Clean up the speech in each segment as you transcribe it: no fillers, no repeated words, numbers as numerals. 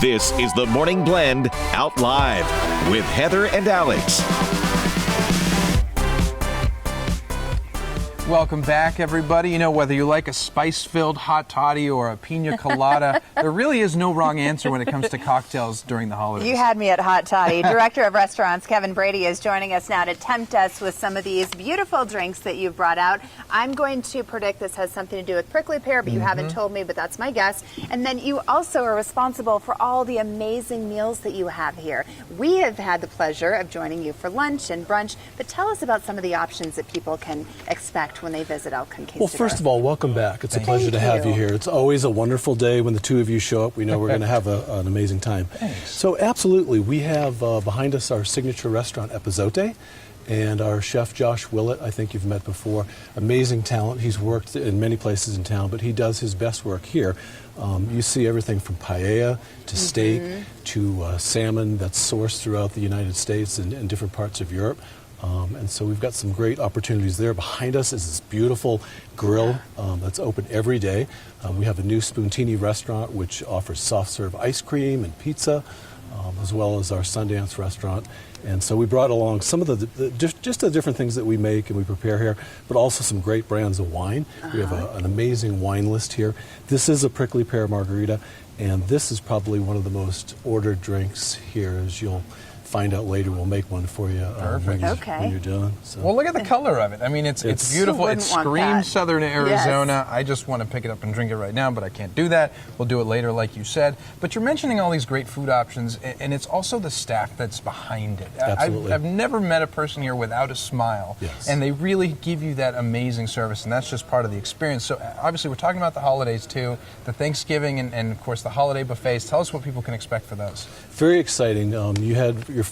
This is the Morning Blend Out Live with Heather and Alex. Welcome back, everybody. You know, whether you like a spice-filled hot toddy or a pina colada, there really is no wrong answer when it comes to cocktails during the holidays. You had me at hot toddy. Director of Restaurants Kevin Brady is joining us now to tempt us with some of these beautiful drinks that you've brought out. I'm going to predict this has something to do with prickly pear, but you haven't told me, but that's my guess. And then you also are responsible for all the amazing meals that you have here. We have had the pleasure of joining you for lunch and brunch, but tell us about some of the options that people can expect when they visit El Conquistador. Well, first of all, welcome back. It's a pleasure to have you here. It's always a wonderful day when the two of you show up. We know we're going to have an amazing time. Thanks. So absolutely, we have behind us our signature restaurant, Epizote, and our chef, Josh Willett, I think you've met before. Amazing talent. He's worked in many places in town, but he does his best work here. You see everything from paella to steak to salmon that's sourced throughout the United States and different parts of Europe. And so we've got some great opportunities there. Behind us is this beautiful grill that's open every day. We have a new Spuntini restaurant which offers soft serve ice cream and pizza, as well as our Sundance restaurant. And so we brought along some of just the different things that we make and we prepare here, but also some great brands of wine. We have an amazing wine list here. This is a prickly pear margarita, and this is probably one of the most ordered drinks here, as you'll find out later. We'll make one for you when you're done. So. Well, look at the color of it. I mean, it's beautiful. It screams Southern Arizona. Yes. I just want to pick it up and drink it right now, but I can't do that. We'll do it later, like you said. But you're mentioning all these great food options, and it's also the staff that's behind it. Absolutely. I've never met a person here without a smile, and they really give you that amazing service, and that's just part of the experience. So obviously, we're talking about the holidays too, the Thanksgiving, and of course the holiday buffets. Tell us what people can expect for those. Very exciting. You had your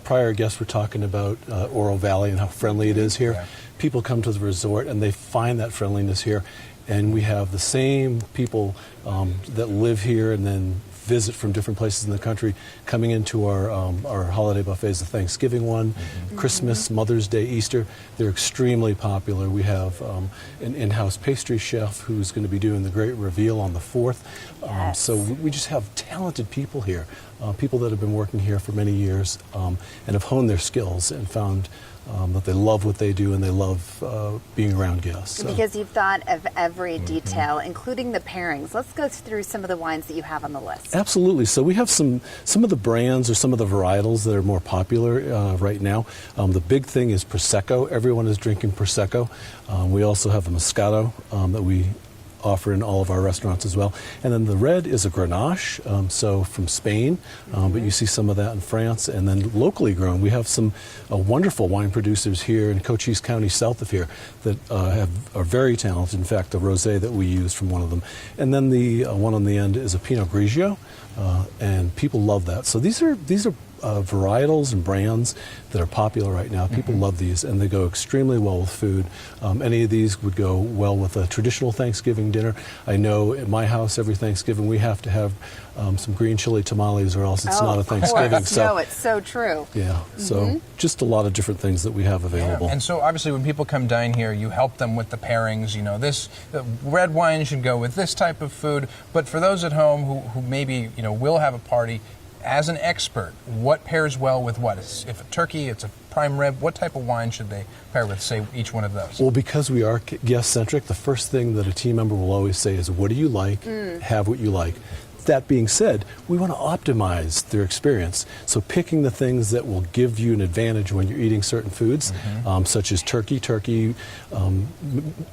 prior guests were talking about Oro Valley and how friendly it is here. Yeah. People come to the resort and they find that friendliness here, and we have the same people that live here and then visit from different places in the country coming into our holiday buffets, the Thanksgiving one, Christmas, Mother's Day, Easter. They're extremely popular. We have an in-house pastry chef who's going to be doing the great reveal on the 4th. So we just have talented people here, people that have been working here for many years and have honed their skills and found that they love what they do and they love being around guests. So. Because you've thought of every detail, including the pairings. Let's go through some of the wines that you have on the list. Absolutely. So we have some of the brands or some of the varietals that are more popular right now. The big thing is Prosecco. Everyone is drinking Prosecco. We also have a Moscato that we offer in all of our restaurants as well. And then the red is a Grenache, so from Spain, but you see some of that in France. And then locally grown, we have some wonderful wine producers here in Cochise County, south of here, that are very talented. In fact, the rosé that we use from one of them. And then the one on the end is a Pinot Grigio, and people love that. So these are varietals and brands that are popular right now. People love these, and they go extremely well with food. Any of these would go well with a traditional Thanksgiving dinner. I know at my house every Thanksgiving we have to have some green chili tamales, or else it's not a Thanksgiving. So no, it's so true. Yeah, so just a lot of different things that we have available. Yeah. And so obviously when people come dine here, you help them with the pairings. You know, this red wine should go with this type of food. But for those at home who maybe will have a party, as an expert, what pairs well with what? If a turkey, it's a prime rib, what type of wine should they pair with, say, each one of those? Well, because we are guest-centric, the first thing that a team member will always say is, what do you like? Have what you like. That being said, we want to optimize their experience. So picking the things that will give you an advantage when you're eating certain foods, such as turkey.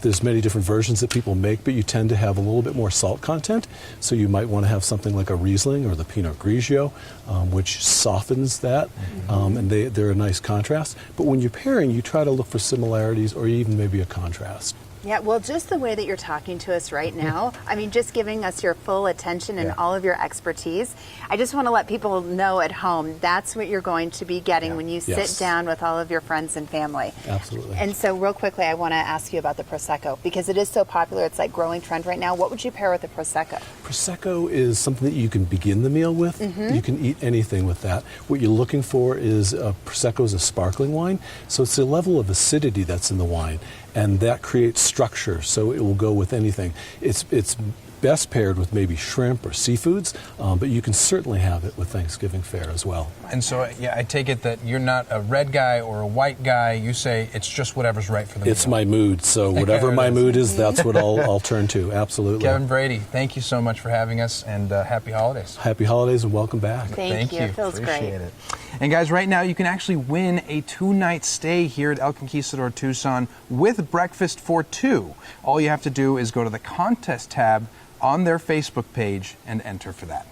There's many different versions that people make, but you tend to have a little bit more salt content. So you might want to have something like a Riesling or the Pinot Grigio, which softens that, and they're a nice contrast. But when you're pairing, you try to look for similarities or even maybe a contrast. Yeah, well, just the way that you're talking to us right now, I mean, just giving us your full attention and all of your expertise, I just want to let people know at home that's what you're going to be getting when you sit down with all of your friends and family. Absolutely. And so real quickly, I want to ask you about the Prosecco, because it is so popular. It's like growing trend right now. What would you pair with the Prosecco? Prosecco is something that you can begin the meal with. You can eat anything with that. What you're looking for is Prosecco is a sparkling wine, so it's the level of acidity that's in the wine. and that creates structure, so it will go with anything. It's best paired with maybe shrimp or seafoods, but you can certainly have it with Thanksgiving fare as well. And so, yeah, I take it that you're not a red guy or a white guy. You say it's just whatever's right for the meal. It's my mood, so whatever my mood is, that's what I'll turn to. Absolutely. Kevin Brady, thank you so much for having us, and happy holidays. Happy holidays and welcome back. Thank you. It feels Appreciate great. it. And guys, right now you can actually win a 2-night stay here at El Conquistador Tucson with breakfast for 2. All you have to do is go to the contest tab on their Facebook page and enter for that.